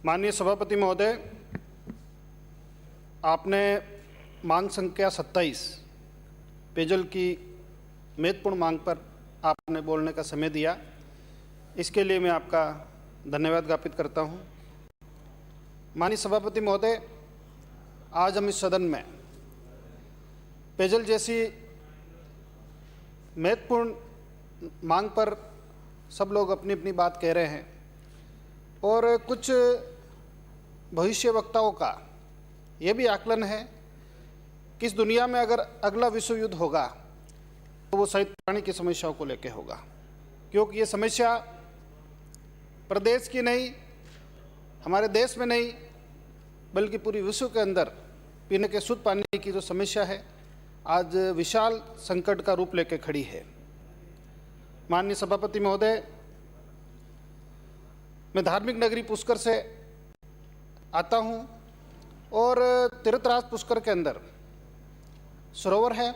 माननीय सभापति महोदय, आपने मांग संख्या 27 पेयजल की महत्वपूर्ण मांग पर आपने बोलने का समय दिया, इसके लिए मैं आपका धन्यवाद ज्ञापित करता हूं। माननीय सभापति महोदय, आज हम इस सदन में पेयजल जैसी महत्वपूर्ण मांग पर सब लोग अपनी अपनी बात कह रहे हैं और कुछ भविष्य वक्ताओं का यह भी आकलन है कि इस दुनिया में अगर अगला विश्व युद्ध होगा तो वो शायद पानी की समस्याओं को लेकर होगा, क्योंकि ये समस्या प्रदेश की नहीं, हमारे देश में नहीं, बल्कि पूरी विश्व के अंदर पीने के शुद्ध पानी की जो समस्या है आज विशाल संकट का रूप लेकर खड़ी है। माननीय सभापति महोदय, मैं धार्मिक नगरी पुष्कर से आता हूं और तीर्थराज पुष्कर के अंदर सरोवर है।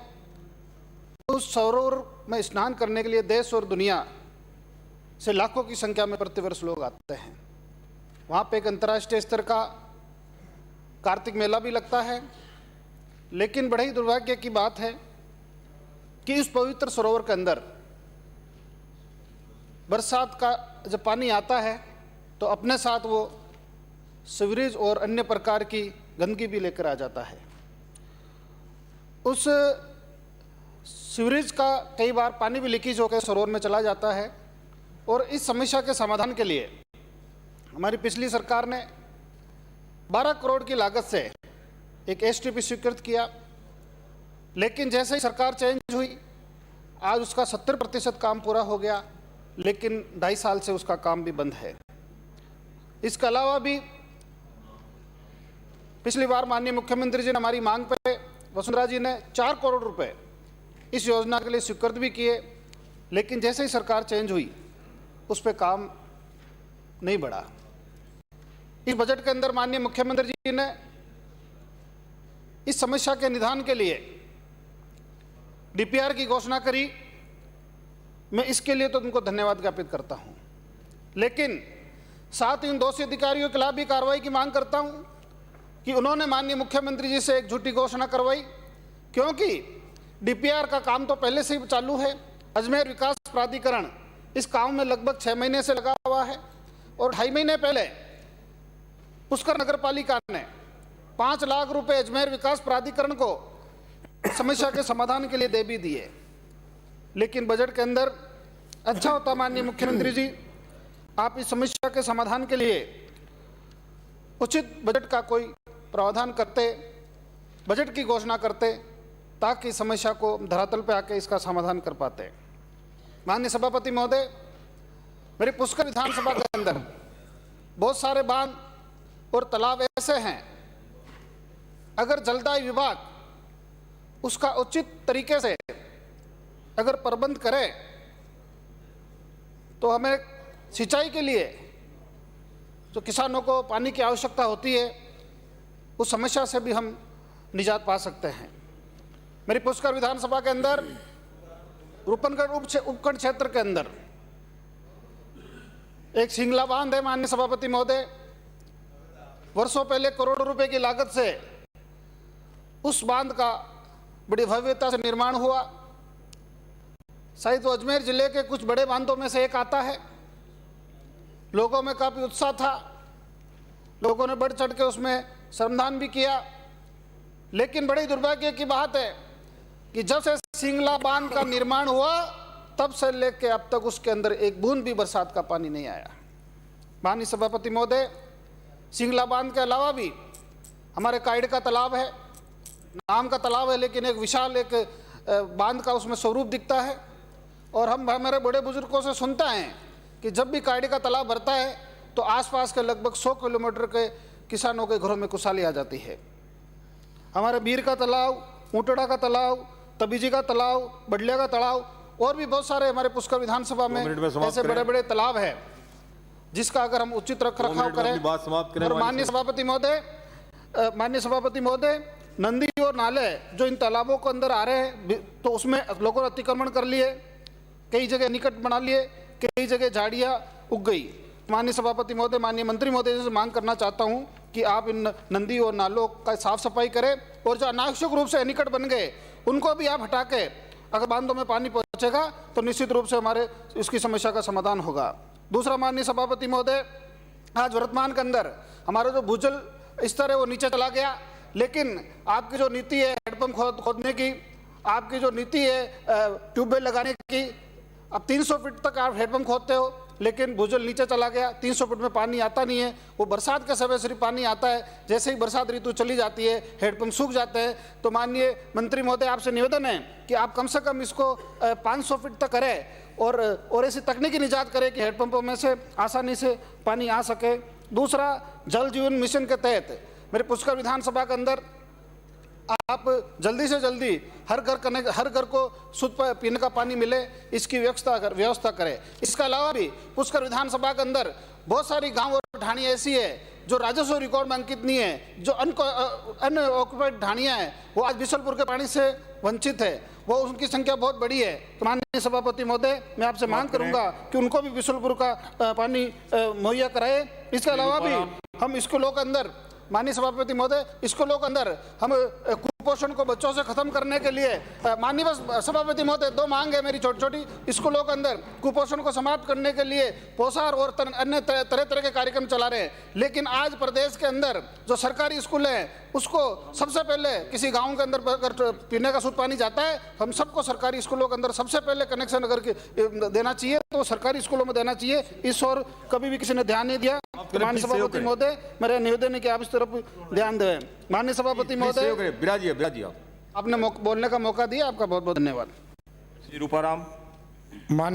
उस सरोवर में स्नान करने के लिए देश और दुनिया से लाखों की संख्या में प्रतिवर्ष लोग आते हैं। वहाँ पे एक अंतर्राष्ट्रीय स्तर का कार्तिक मेला भी लगता है, लेकिन बड़े ही दुर्भाग्य की बात है कि इस पवित्र सरोवर के अंदर बरसात का जब पानी आता है तो अपने साथ वो सीवरेज और अन्य प्रकार की गंदगी भी लेकर आ जाता है। उस सीवरेज का कई बार पानी भी लीकेज होकर सरोवर में चला जाता है और इस समस्या के समाधान के लिए हमारी पिछली सरकार ने 12 करोड़ की लागत से एक एसटीपी स्वीकृत किया, लेकिन जैसे ही सरकार चेंज हुई आज उसका 70% काम पूरा हो गया, लेकिन 2.5 साल से उसका काम भी बंद है। इसके अलावा भी पिछली बार माननीय मुख्यमंत्री जी ने हमारी मांग पे वसुंधरा जी ने 4 करोड़ रुपए इस योजना के लिए स्वीकृत भी किए, लेकिन जैसे ही सरकार चेंज हुई उस पर काम नहीं बढ़ा। इस बजट के अंदर माननीय मुख्यमंत्री जी ने इस समस्या के निदान के लिए डीपीआर की घोषणा करी। मैं इसके लिए तो उनको धन्यवाद ज्ञापित करता हूं, लेकिन साथ ही उन दोषी अधिकारियों के खिलाफ भी कार्रवाई की मांग करता हूं कि उन्होंने माननीय मुख्यमंत्री जी से एक झूठी घोषणा करवाई, क्योंकि डीपीआर का काम तो पहले से ही चालू है। अजमेर विकास प्राधिकरण इस काम में लगभग 6 महीने से लगा हुआ है और 2.5 महीने पहले पुष्कर नगर पालिका ने 5 लाख रुपए अजमेर विकास प्राधिकरण को समस्या के समाधान के लिए दे भी दिए। लेकिन बजट के अंदर अच्छा होता माननीय मुख्यमंत्री जी, आप इस समस्या के समाधान के लिए उचित बजट का कोई प्रावधान करते, बजट की घोषणा करते, ताकि समस्या को धरातल पर आके इसका समाधान कर पाते। माननीय सभापति महोदय, मेरी पुष्कर विधानसभा के अंदर बहुत सारे बांध और तालाब ऐसे हैं, अगर जलदाय विभाग उसका उचित तरीके से अगर प्रबंध करे तो हमें सिंचाई के लिए जो किसानों को पानी की आवश्यकता होती है उस समस्या से भी हम निजात पा सकते हैं। मेरी पुष्कर विधानसभा के अंदर रूपनगढ़ उपखंड क्षेत्र के अंदर एक सिंगला बांध है। माननीय सभापति महोदय, वर्षों पहले करोड़ों रुपए की लागत से उस बांध का बड़ी भव्यता से निर्माण हुआ। शायद वो अजमेर जिले के कुछ बड़े बांधों में से एक आता है। लोगों में काफी उत्साह था, लोगों ने बढ़ चढ़ के उसमें श्रमदान भी किया, लेकिन बड़ी दुर्भाग्य की बात है कि जब से सिंगला बांध का निर्माण हुआ तब से लेकर अब तक उसके अंदर एक बूंद भी बरसात का पानी नहीं आया। माननीय सभापति महोदय, सिंगला बांध के अलावा भी हमारे कायड़ का तालाब है, नाम का तालाब है, लेकिन एक विशाल एक बांध का उसमें स्वरूप दिखता है। और हम हमारे बड़े बुजुर्गों से सुनते हैं कि जब भी कायड़ का तालाब भरता है तो आसपास के लगभग 100 किलोमीटर के किसानों के घरों में खुशहाली आ जाती है। हमारे बीर का तालाब, ऊंटड़ा का तालाब, तबीजी का तालाब, बडलिया का तालाब और भी बहुत सारे हमारे पुष्कर विधानसभा में ऐसे बड़े बड़े तालाब है जिसका अगर हम उचित रख रखाव करें। और माननीय सभापति महोदय, नंदी और नाले जो इन तालाबों के अंदर आ रहे हैं तो उसमें लोगों ने अतिक्रमण कर लिए, कई जगह निकट बना लिए, कई जगह झाड़ियाँ उग गई। माननीय सभापति महोदय, माननीय मंत्री महोदय से मांग करना चाहता हूं कि आप इन नदी और नालों का साफ सफाई करें और जो अनावश्यक रूप से निकट बन गए उनको भी आप हटा के, अगर बांधों में पानी पहुंचेगा तो निश्चित रूप से हमारे इसकी समस्या का समाधान होगा। दूसरा, माननीय सभापति महोदय, आज वर्तमान के अंदर हमारा जो भूजल स्तर है वो नीचे चला गया, लेकिन आपकी जो नीति है हैंडपंप खोदने की, आपकी जो नीति है ट्यूबवेल लगाने की, अब 300 फीट तक आप हैंडपंप खोदते हो लेकिन भूजल नीचे चला गया, 300 फीट में पानी आता नहीं है। वो बरसात के समय सिर्फ पानी आता है, जैसे ही बरसात ऋतु चली जाती है हैंडपंप सूख जाते हैं। तो माननीय मंत्री महोदय, आपसे निवेदन है कि आप कम से कम इसको 500 फीट तक करें और ऐसी तकनीकी निजात करें कि हैंडपंपों में से आसानी से पानी आ सके। दूसरा, जल जीवन मिशन के तहत मेरे पुष्कर विधानसभा के अंदर आप जल्दी से जल्दी हर घर को शुद्ध पीने का पानी मिले, इसकी व्यवस्था करें। इसके अलावा भी पुष्कर विधानसभा के अंदर बहुत सारी गांव और ढाणियाँ ऐसी है जो राजस्व रिकॉर्ड में अंकित नहीं है, जो अनऑक्युपाइड ढाणियाँ हैं, वो आज बिशलपुर के पानी से वंचित है, वो उनकी संख्या बहुत बड़ी है। तो माननीय सभापति महोदय, मैं आपसे मांग करूंगा कि उनको भी बिशलपुर का पानी मुहैया कराए। इसके अलावा भी हम स्कूलों के अंदर, माननीय सभापति महोदय, स्कूलों के अंदर हम कुपोषण को बच्चों से खत्म करने के लिए, माननीय सभापति महोदय, 2 मांग है मेरी छोटी छोटी। स्कूलों के अंदर कुपोषण को समाप्त करने के लिए पोषाहार और अन्य तरह तरह के कार्यक्रम चला रहे हैं, लेकिन आज प्रदेश के अंदर जो सरकारी स्कूल हैं उसको सबसे पहले किसी गांव के अंदर अगर पीने का शुद्ध पानी जाता है, हम सबको सरकारी स्कूलों के अंदर सबसे पहले कनेक्शन अगर देना चाहिए तो सरकारी स्कूलों में देना चाहिए। इस और कभी भी किसी ने ध्यान नहीं दिया। माननीय सभापति महोदय, मेरा निवेदन है कि आप इस तरफ ध्यान दें। माननीय सभापति महोदय, बिराजी आपने बोलने का मौका दिया, आपका बहुत बहुत धन्यवाद। श्री रूपाराम। माननीय